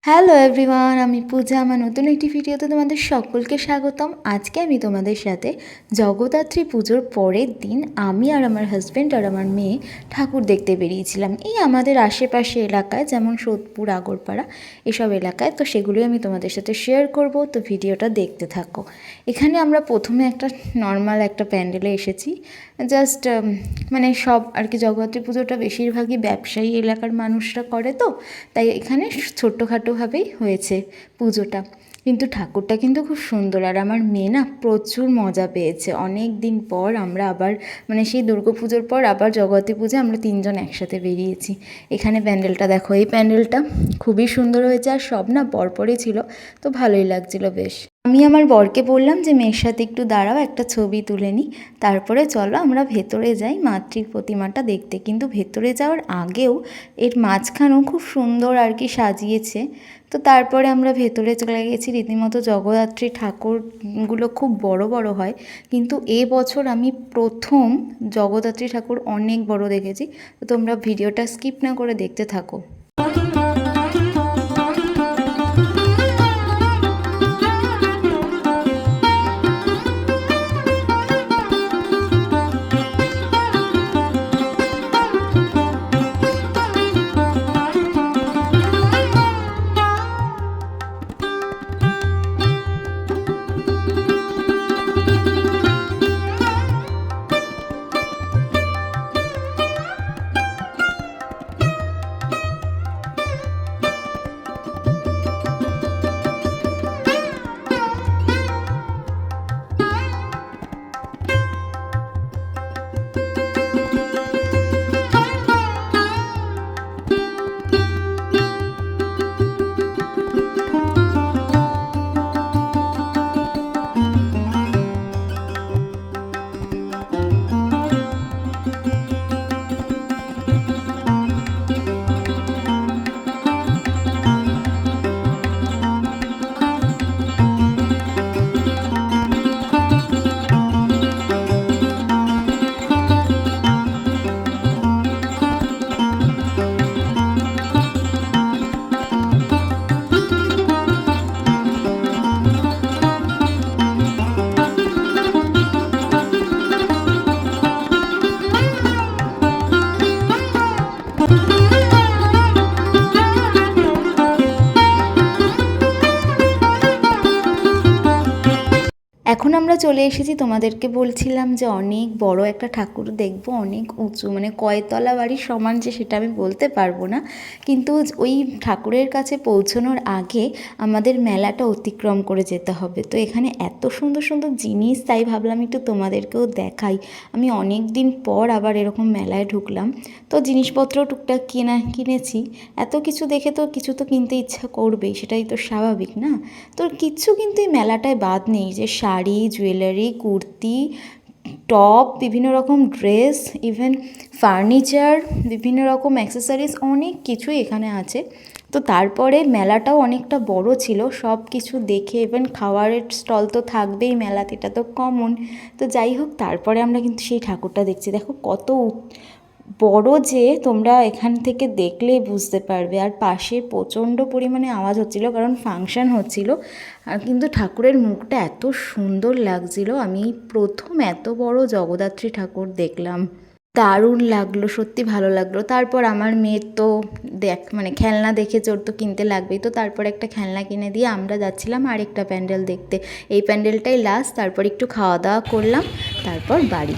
Hello everyone, আমি পূজা। আমার নতুন একটি ভিডিওতে তোমাদের সকলকে স্বাগতম। আজকে আমি তোমাদের সাথে জগদ্ধাত্রী পুজোর পরের দিন আমি আর আমার হাজব্যান্ড আর আমার মেয়ে ঠাকুর দেখতে বেরিয়েছিলাম এই আমাদের আশেপাশে এলাকায়, যেমন সোদপুর, আগরপাড়া এসব এলাকায়। তো সেগুলোই আমি তোমাদের সাথে শেয়ার করব, তো ভিডিওটা দেখতে থাকো। এখানে আমরা প্রথমে একটা নর্মাল একটা প্যান্ডেলে এসেছি। জাস্ট মানে সব আর কি, জগদ্ধাত্রী পুজোটা বেশিরভাগই ব্যবসায়ী এলাকার মানুষরা করে, তো তাই এখানে ছোট্টখাটোভাবেই হয়েছে পুজোটা। কিন্তু ঠাকুরটা কিন্তু খুব সুন্দর, আর আমার মেয়ে না প্রচুর মজা পেয়েছে। অনেক দিন পর আমরা আবার মানে সেই দুর্গাপুজোর পর আবার জগদ্ধাত্রী পুজো আমরা তিনজন একসাথে বেরিয়েছি। এখানে প্যান্ডেলটা দেখো, এই প্যান্ডেলটা খুবই সুন্দর হয়েছে, আর সব না পরপরই ছিল, তো ভালোই লাগছিল বেশ। আমি আমার বরকে বললাম যে মেয়ের সাথে একটু দাঁড়াও, একটা ছবি তুলে নিই, তারপরে চলো আমরা ভেতরে যাই মাতৃ প্রতিমাটা দেখতে। কিন্তু ভেতরে যাওয়ার আগেও এর মাঝখানেও খুব সুন্দর আর কি সাজিয়েছে। তো তারপরে আমরা ভেতরে চলে গেছি। রীতিমতো জগদ্ধাত্রী ঠাকুরগুলো খুব বড় বড় হয়, কিন্তু এবছর আমি প্রথম জগদ্ধাত্রী ঠাকুর অনেক বড় দেখেছি। তো তোমরা ভিডিওটা স্কিপ না করে দেখতে থাকো। এখন আমরা চলে এসেছি, তোমাদেরকে বলছিলাম যে অনেক বড় একটা ঠাকুর দেখব, অনেক উঁচু, মানে কয়তলা বাড়ির সমান যে সেটা আমি বলতে পারবো না। কিন্তু ওই ঠাকুরের কাছে পৌঁছানোর আগে আমাদের মেলাটা অতিক্রম করে যেতে হবে। তো এখানে এত সুন্দর সুন্দর জিনিস, তাই ভাবলাম একটু তোমাদেরকেও দেখাই। আমি অনেক দিন পর আবার এরকম মেলায় ঢুকলাম, তো জিনিসপত্র টুকটাক কিনেছি। এত কিছু দেখে তো কিছু তো কিনতে ইচ্ছা করবেই, সেটাই তো স্বাভাবিক না? তো কিচ্ছু কিন্তু এই মেলাটায় বাদ নেই, যে শাড়ি, জুয়েলারি, কুর্তি, টপ, বিভিন্ন রকম ড্রেস, ইভেন ফার্নিচার, বিভিন্ন রকম অ্যাক্সেসরিজ, অনেক কিছুই এখানে আছে। তো তারপরে মেলাটাও অনেকটা বড় ছিল, সব কিছু দেখে, ইভেন খাবারের স্টল তো থাকবেই মেলাতে, এটা তো কমন। তো যাই হোক, তারপরে আমরা কিন্তু সেই ঠাকুরটা দেখছি। দেখো কত বড়, যে তোমরা এখান থেকে দেখলেই বুঝতে পারবে। আর পাশে প্রচণ্ড পরিমাণে আওয়াজ হচ্ছিল, কারণ ফাংশন হচ্ছিল। আর কিন্তু ঠাকুরের মুখটা এত সুন্দর লাগছিল, আমি প্রথম এত বড় জগদ্ধাত্রী ঠাকুর দেখলাম। দারুণ লাগলো, সত্যি ভালো লাগলো। তারপর আমার মেয়ের তো মানে খেলনা দেখেছে, ওর তো কিনতে লাগবেই। তো তারপর একটা খেলনা কিনে দিয়ে আমরা যাচ্ছিলাম আরেকটা প্যান্ডেল দেখতে। এই প্যান্ডেলটাই লাস্ট, তারপর একটু খাওয়া দাওয়া করলাম, তারপর বাড়ি।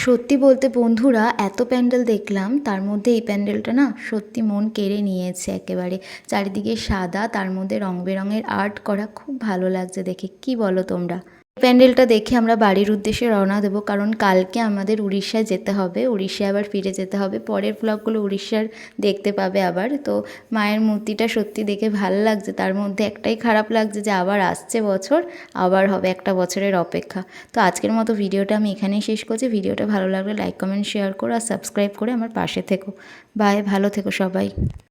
সত্যি বলতে বন্ধুরা, এত প্যান্ডেল দেখলাম, তার মধ্যে এই প্যান্ডেলটা না সত্যি মন কেড়ে নিয়েছে একেবারে। চারিদিকে সাদা, তার মধ্যে রং বেরঙের আর্ট করা, খুব ভালো লাগছে দেখে। কি বলো তোমরা? প্যান্ডেলটা দেখে আমরা বাড়ির উদ্দেশ্যে রওনা দেবো, কারণ কালকে আমাদের উড়িষ্যায় যেতে হবে। উড়িষ্যায় আবার ফিরে যেতে হবে। পরের ব্লগগুলো উড়িষ্যার দেখতে পাবে আবার। তো মায়ের মূর্তিটা সত্যি দেখে ভালো লাগছে। তার মধ্যে একটাই খারাপ লাগছে যে আবার আসছে বছর, আবার হবে একটা বছরের অপেক্ষা। তো আজকের মতো ভিডিওটা আমি এখানেই শেষ করছি। ভিডিওটা ভালো লাগলে লাইক, কমেন্ট, শেয়ার করো, আর সাবস্ক্রাইব করে আমার পাশে থেকো। বাই, ভালো থেকো সবাই।